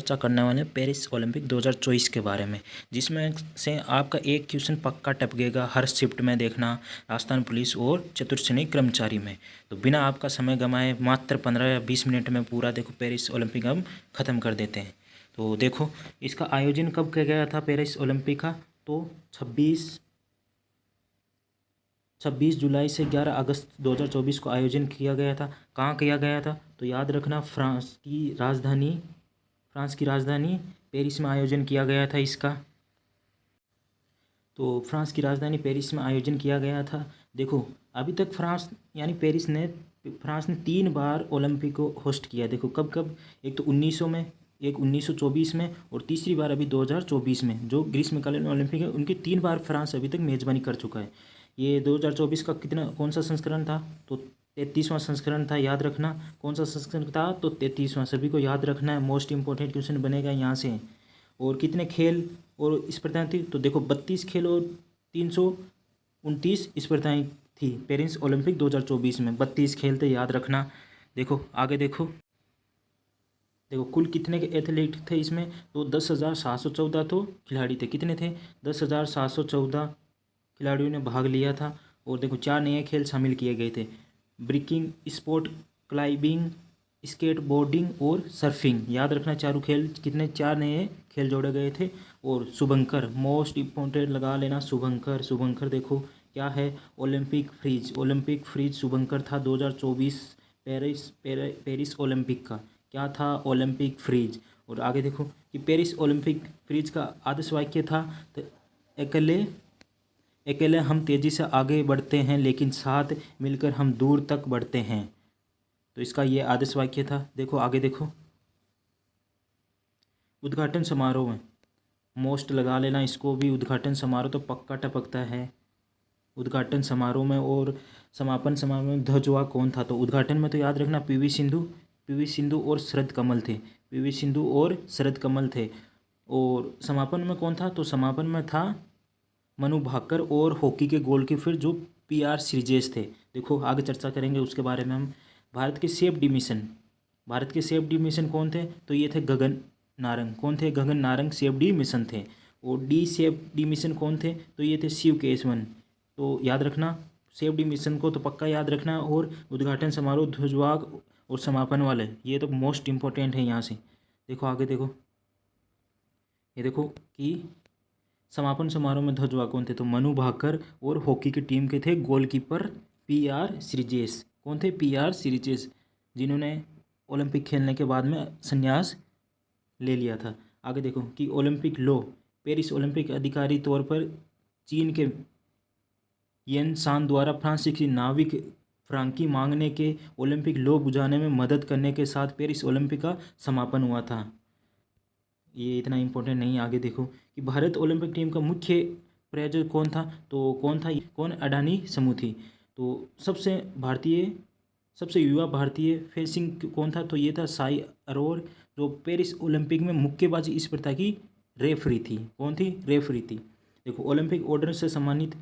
चर्चा करने वाले हैं पेरिस ओलंपिक 2024 के बारे में, जिसमें से आपका एक क्वेश्चन पक्का टपकेगा हर शिफ्ट में देखना, राजस्थान पुलिस और चतुर्श्रेणी कर्मचारी में। तो बिना आपका समय गंवाए मात्र 15 या 20 मिनट में पूरा देखो पेरिस ओलंपिक हम ख़त्म कर देते हैं। तो देखो इसका आयोजन कब किया गया था पेरिस ओलंपिक का, तो 26 जुलाई से 11 अगस्त 2024 को आयोजन किया गया था। कहाँ किया गया था, तो याद रखना फ्रांस की राजधानी पेरिस में आयोजन किया गया था इसका। तो फ्रांस की राजधानी पेरिस में आयोजन किया गया था। देखो अभी तक फ्रांस ने 3 बार ओलंपिक को होस्ट किया। देखो कब कब, एक तो 1900 में, एक 1924 में और तीसरी बार अभी 2024 में, जो ग्रीष्मकालीन ओलंपिक है उनके 3 बार फ्रांस अभी तक मेज़बानी कर चुका है। ये 2024 का कौन सा संस्करण था, तो 33वां संस्करण था। याद रखना कौन सा संस्करण था, तो 33वां। सभी को याद रखना है, मोस्ट इंपॉर्टेंट क्वेश्चन बनेगा यहाँ से। और कितने खेल और स्पर्धाएं थी, तो देखो 32 खेल और 329 स्पर्धाएं थी पेरिस ओलंपिक 2024 में। 32 खेल थे, याद रखना। देखो आगे देखो कुल कितने के एथलीट थे इसमें, तो 10,714 तो खिलाड़ी थे। कितने थे, 10,714 खिलाड़ियों ने भाग लिया था। और देखो 4 नए खेल शामिल किए गए थे, ब्रेकिंग स्पोर्ट, क्लाइंबिंग, स्केटबोर्डिंग और सर्फिंग। याद रखना चारों खेल कितने, 4 नए खेल जोड़े गए थे। और शुभंकर, मोस्ट इम्पोर्टेंट लगा लेना, शुभंकर देखो क्या है, ओलंपिक फ्रीज शुभंकर था 2024 पेरिस ओलंपिक का। क्या था, ओलंपिक फ्रीज। और आगे देखो कि पेरिस ओलंपिक फ्रीज का आदर्श वाक्य था, तो अकेले हम तेज़ी से आगे बढ़ते हैं, लेकिन साथ मिलकर हम दूर तक बढ़ते हैं। तो इसका ये आदर्श वाक्य था। देखो आगे देखो, उद्घाटन समारोह में मोस्ट लगा लेना इसको भी, उद्घाटन समारोह तो पक्का टपकता है उद्घाटन समारोह में। और समापन समारोह में ध्वजवाह कौन था, तो उद्घाटन में तो याद रखना पीवी सिंधु और शरद कमल थे। और समापन में कौन था, तो समापन में था मनु भाकर और हॉकी के गोलकीपर जो PR श्रीजेश थे। देखो आगे चर्चा करेंगे उसके बारे में हम। भारत के सेफ डी मिशन कौन थे, तो ये थे Gagan Narang safe D mission थे। और डी सेफ डी मिशन कौन थे, तो ये थे शिव केशवन। तो याद रखना सेफ डी मिशन को तो पक्का याद रखना। और उद्घाटन समारोह, ध्वजवाह और समापन वाले, ये तो मोस्ट इम्पोर्टेंट है यहाँ से। देखो आगे देखो, ये देखो कि समापन समारोह में ध्वजवाह कौन थे, तो मनु भाकर और हॉकी की टीम के थे गोलकीपर PR श्रीजेश। कौन थे, PR श्रीजेश, जिन्होंने ओलंपिक खेलने के बाद में संन्यास ले लिया था। आगे देखो कि ओलंपिक लॉ, पेरिस ओलंपिक अधिकारी तौर पर चीन के येन सान द्वारा फ्रांस की नाविक फ्रांकी मांगने के ओलंपिक लॉ बुझाने में मदद करने के साथ पेरिस ओलंपिक का समापन हुआ था। ये इतना इम्पोर्टेंट नहीं। आगे देखो कि भारत ओलंपिक टीम का मुख्य प्रायोजक कौन था, तो कौन अडानी समूह थी। तो सबसे युवा भारतीय फेंसिंग कौन था, तो ये था साई अरोर, जो पेरिस ओलंपिक में मुक्केबाजी स्पर्धा की रेफरी थी। कौन थी, रेफरी थी। देखो ओलंपिक ऑर्डर से सम्मानित,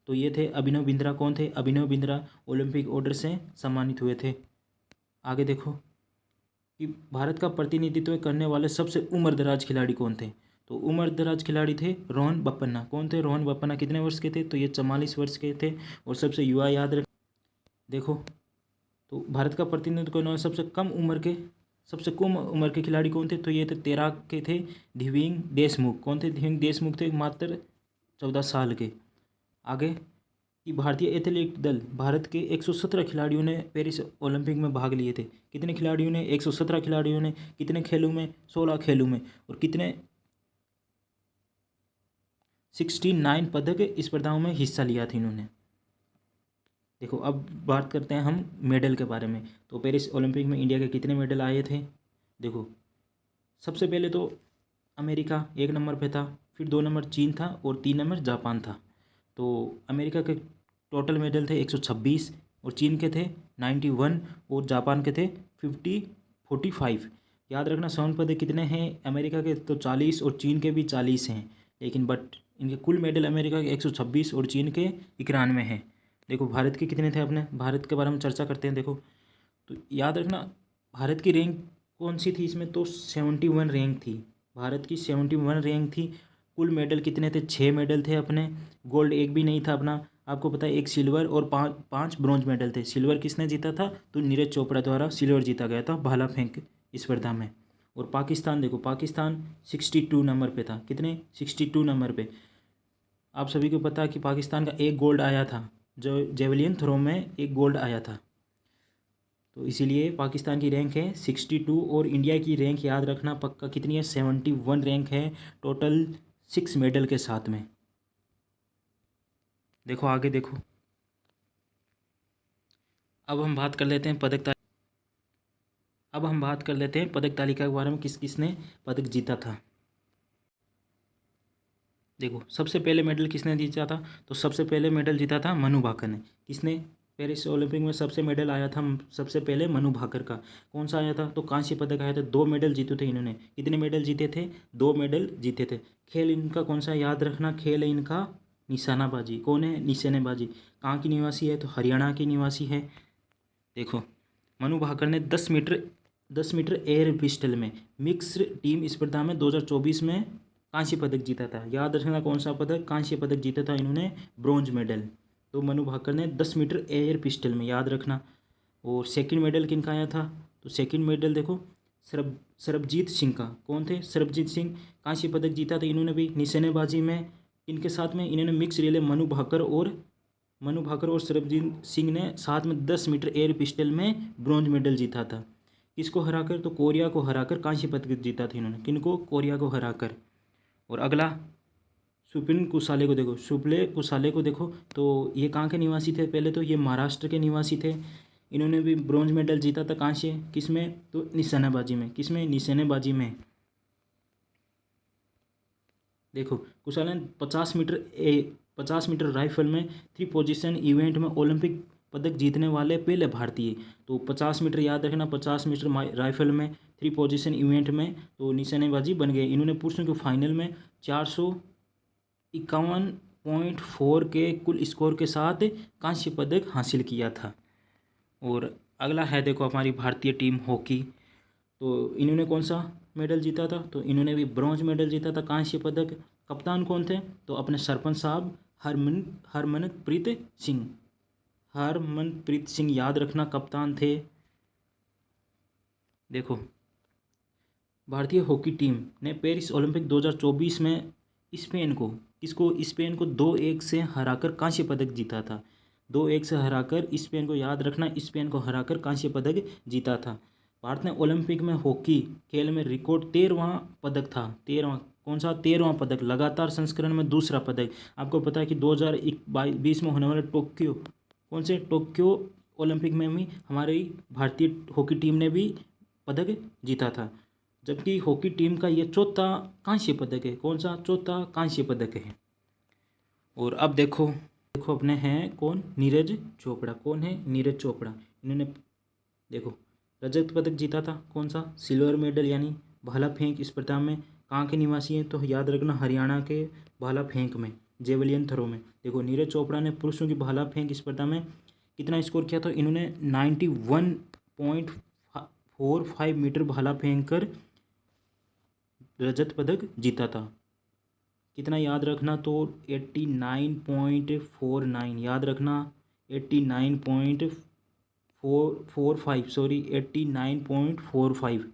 तो ये थे अभिनव बिंद्रा। कौन थे, अभिनव बिंद्रा ओलंपिक ऑर्डर से सम्मानित हुए थे। आगे देखो कि भारत का प्रतिनिधित्व करने वाले सबसे उम्रदराज खिलाड़ी कौन थे, तो उम्रदराज खिलाड़ी थे रोहन बोपन्ना। कौन थे, रोहन बोपन्ना। कितने वर्ष के थे, तो ये 44 वर्ष के थे। और सबसे युवा याद रख, देखो तो भारत का प्रतिनिधित्व करने वाले सबसे कम उम्र के खिलाड़ी कौन थे, तो ये थे 13 के थे, दिव्यांग देशमुख। कौन थे, दिव्यांग देशमुख थे, मात्र 14 साल के। आगे कि भारतीय एथलेटिक दल, भारत के 117 खिलाड़ियों ने पेरिस ओलंपिक में भाग लिए थे। कितने खिलाड़ियों ने, 117 खिलाड़ियों ने। कितने खेलों में, 16 खेलों में। और कितने, 69 पदक स्पर्धाओं में हिस्सा लिया था इन्होंने। देखो अब बात करते हैं हम मेडल के बारे में। तो पेरिस ओलंपिक में इंडिया के कितने मेडल आए थे। देखो सबसे पहले तो अमेरिका 1 नंबर पे था, फिर 2 नंबर चीन था और 3 नंबर जापान था। तो अमेरिका के टोटल मेडल थे 126 और चीन के थे 91 और जापान के थे 45। याद रखना स्वर्ण पदक कितने हैं अमेरिका के, तो 40 और चीन के भी 40 हैं। लेकिन इनके कुल मेडल अमेरिका के 126 और चीन के 91 हैं। देखो भारत के कितने थे, अपने भारत के बारे में चर्चा करते हैं। देखो तो याद रखना भारत की रैंक कौन सी थी इसमें, तो 71 रैंक थी, भारत की 71 रैंक थी। कुल मेडल कितने थे, 6 मेडल थे अपने, गोल्ड एक भी नहीं था अपना। आपको पता है एक सिल्वर और पाँच ब्रॉन्ज मेडल थे। सिल्वर किसने जीता था, तो नीरज चोपड़ा द्वारा सिल्वर जीता गया था भाला फेंक स्पर्धा में। और पाकिस्तान देखो, पाकिस्तान 62 नंबर पे था, कितने, 62 नंबर पे। आप सभी को पता है कि पाकिस्तान का एक गोल्ड आया था, जो जेवलिन थ्रो में एक गोल्ड आया था। तो इसीलिए पाकिस्तान की रैंक है 62 और इंडिया की रैंक याद रखना पक्का कितनी है, 71 रैंक है टोटल 6 मेडल के साथ में। देखो आगे देखो, अब हम बात कर लेते हैं पदक तालिका के बारे में, किस किसने पदक जीता था। देखो सबसे पहले मेडल किसने जीता था, तो सबसे पहले मेडल जीता था मनु भाकर ने। किसने, पेरिस ओलंपिक में सबसे मेडल आया था सबसे पहले मनु भाकर का। कौन सा आया था, तो कांस्य पदक आया था। 2 मेडल जीते थे इन्होंने। कितने मेडल जीते थे, 2 मेडल जीते थे। खेल इनका कौन सा, याद रखना, खेल है इनका निशानाबाजी। कौन है, निशानेबाजी। कहाँ की निवासी है, तो हरियाणा की निवासी है। देखो मनु भाकर ने 10 मीटर एयर पिस्टल में मिक्स्ड टीम स्पर्धा में 2024 में कांस्य पदक जीता था। याद रखना कौन सा पदक, कांस्य पदक जीता था इन्होंने, ब्रॉन्ज मेडल। तो मनु भाकर ने 10 मीटर एयर पिस्टल में, याद रखना। और सेकंड मेडल किनका आया था, तो सेकंड मेडल देखो सरबजीत सिंह का। कौन थे, सरबजीत सिंह, कांस्य पदक जीता था इन्होंने भी निशानेबाजी में। इनके साथ में इन्होंने मिक्स रिले मनु भाकर और सरबजीत सिंह ने साथ में 10 मीटर एयर पिस्टल में ब्रॉन्ज मेडल जीता था। किसको हराकर, तो कोरिया को हराकर कांस्य पदक जीता था इन्होंने। किनको, कोरिया को हराकर। और अगला सुप्रीम कुसाले को देखो, सुप्ले कुसाले को देखो, तो ये कहाँ के निवासी थे, पहले तो ये महाराष्ट्र के निवासी थे। इन्होंने भी ब्रॉन्ज मेडल जीता था, कहाँ से, किसमें, तो निशानेबाजी में। किसमें, निशानेबाजी में। देखो कुसाले 50 मीटर राइफल में 3 पोजीशन इवेंट में ओलंपिक पदक जीतने वाले पहले भारतीय। तो 50 मीटर याद रखना, 50 मीटर राइफल में 3 पोजीशन इवेंट में तो निशानेबाजी बन गए। इन्होंने पुरुषों के फाइनल में 451.4 के कुल स्कोर के साथ कांस्य पदक हासिल किया था। और अगला है देखो हमारी भारतीय टीम हॉकी। तो इन्होंने कौन सा मेडल जीता था, तो इन्होंने भी ब्रॉन्ज मेडल जीता था, कांस्य पदक। कप्तान कौन थे, तो अपने सरपंच साहब हरमनप्रीत सिंह याद रखना कप्तान थे। देखो भारतीय हॉकी टीम ने पेरिस ओलंपिक 2024 में स्पेन को 2-1 से हराकर कांस्य पदक जीता था। 2-1 से हराकर स्पेन को, याद रखना, स्पेन को हराकर कांस्य पदक जीता था। भारत ने ओलंपिक में हॉकी खेल में रिकॉर्ड 13वां पदक था। 13वां, कौन सा, 13वां पदक, लगातार संस्करण में दूसरा पदक। आपको पता है कि 2020 में होने वाले टोक्यो ओलंपिक में भी हमारी भारतीय हॉकी टीम ने भी पदक जीता था। जबकि हॉकी टीम का ये चौथा कांस्य पदक है। कौन सा, चौथा कांस्य पदक है। और अब देखो अपने हैं कौन, नीरज चोपड़ा। कौन है, नीरज चोपड़ा। इन्होंने देखो रजत पदक जीता था। कौन सा, सिल्वर मेडल, यानी भाला फेंक स्पर्धा में। कहाँ के निवासी हैं, तो याद रखना हरियाणा के भाला फेंक में, जेवलियन थ्रो में। देखो नीरज चोपड़ा ने पुरुषों की भाला फेंक स्पर्धा में कितना स्कोर किया, तो इन्होंने 91.45 मीटर भाला फेंक कर रजत पदक जीता था। कितना, याद रखना, तो 89.49, याद रखना 89.45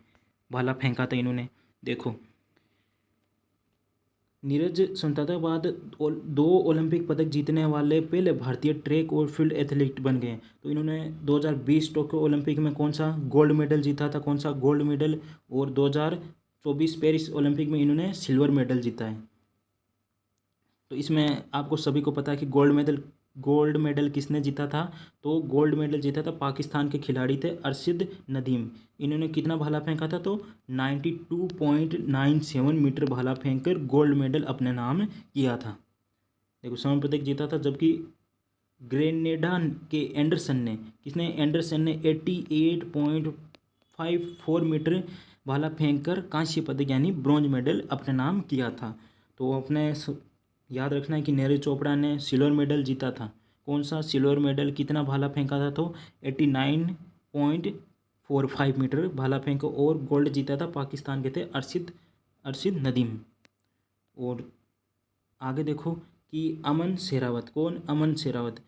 भाला फेंका था इन्होंने। देखो नीरज स्वतंत्रता के बाद 2 ओलंपिक पदक जीतने वाले पहले भारतीय ट्रैक और फील्ड एथलीट बन गए। तो इन्होंने 2020 टोक्यो ओलंपिक में कौन सा गोल्ड मेडल जीता था, कौन सा गोल्ड मेडल। और 2024 पेरिस ओलंपिक में इन्होंने सिल्वर मेडल जीता है। तो इसमें आपको सभी को पता है कि गोल्ड मेडल किसने जीता था, तो गोल्ड मेडल जीता था पाकिस्तान के खिलाड़ी थे अरशद नदीम। इन्होंने कितना भाला फेंका था, तो 92.97 मीटर भाला फेंक कर गोल्ड मेडल अपने नाम किया था। देखो स्वर्ण पदक जीता था। जबकि ग्रेनेडा के एंडरसन ने 88.54 मीटर भाला फेंक कर कांस्य पदक यानी ब्रॉन्ज मेडल अपने नाम किया था। तो अपने याद रखना है कि नीरज चोपड़ा ने सिल्वर मेडल जीता था। कौन सा सिल्वर मेडल, कितना भाला फेंका था, तो 4-5 मीटर भाला फेंक, और गोल्ड जीता था पाकिस्तान के थे अरशद नदीम। और आगे देखो कि अमन शेरावत, कौन? अमन शेरावत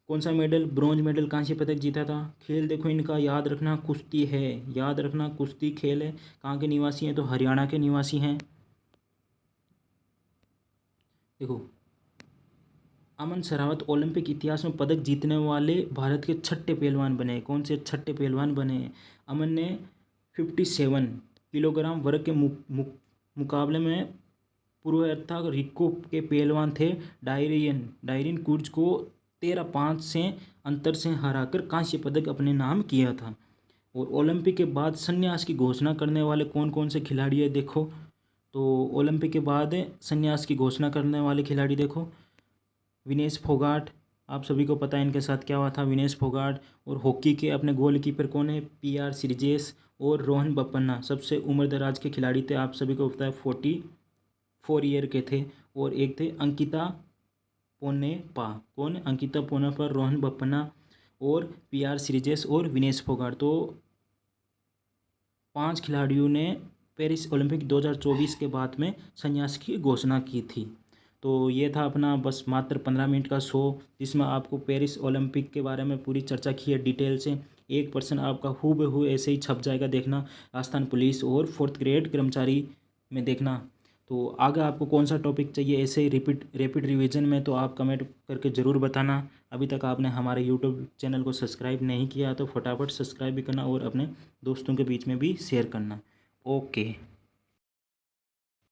कौन सा मेडल? ब्रॉन्ज मेडल, कांस्य पदक जीता था। खेल देखो इनका याद रखना, कुश्ती है, याद रखना कुश्ती खेल है। कहाँ के निवासी हैं? तो हरियाणा के निवासी हैं। देखो अमन शेरावत ओलंपिक इतिहास में पदक जीतने वाले भारत के छठे पहलवान बने। कौन से छठे पहलवान बने? अमन ने 57 किलोग्राम वर्ग के मुकाबले में पूर्वोत्तर रिको के पहलवान थे डायरिन कुर्ज को 13-5 से अंतर से हराकर कांस्य पदक अपने नाम किया था। और ओलंपिक के बाद संन्यास की घोषणा करने वाले कौन कौन से खिलाड़ी है? देखो तो ओलंपिक के बाद संन्यास की घोषणा करने वाले खिलाड़ी देखो, विनेश फोगाट, आप सभी को पता है इनके साथ क्या हुआ था, विनेश फोगाट। और हॉकी के अपने गोलकीपर कौन है? PR श्रीजेश और रोहन बोपन्ना, सबसे उम्रदराज के खिलाड़ी थे, आप सभी को पता है 44 ईयर के थे। और एक थे अंकिता पोनेपा, कौन? अंकिता पोनेपा, रोहन बोपन्ना और PR श्रीजेश और विनेश फोगाट। तो 5 खिलाड़ियों ने पेरिस ओलंपिक 2024 के बाद में संन्यास की घोषणा की थी। तो ये था अपना बस मात्र 15 मिनट का शो, जिसमें आपको पेरिस ओलंपिक के बारे में पूरी चर्चा की है डिटेल से। 1% आपका हूबहू ऐसे ही छप जाएगा, देखना राजस्थान पुलिस और 4th ग्रेड कर्मचारी में देखना। तो आगे आपको कौन सा टॉपिक चाहिए ऐसे ही रैपिड रिवीजन में, तो आप कमेंट करके ज़रूर बताना। अभी तक आपने हमारे यूट्यूब चैनल को सब्सक्राइब नहीं किया तो फटाफट सब्सक्राइब भी करना और अपने दोस्तों के बीच में भी शेयर करना। ओके।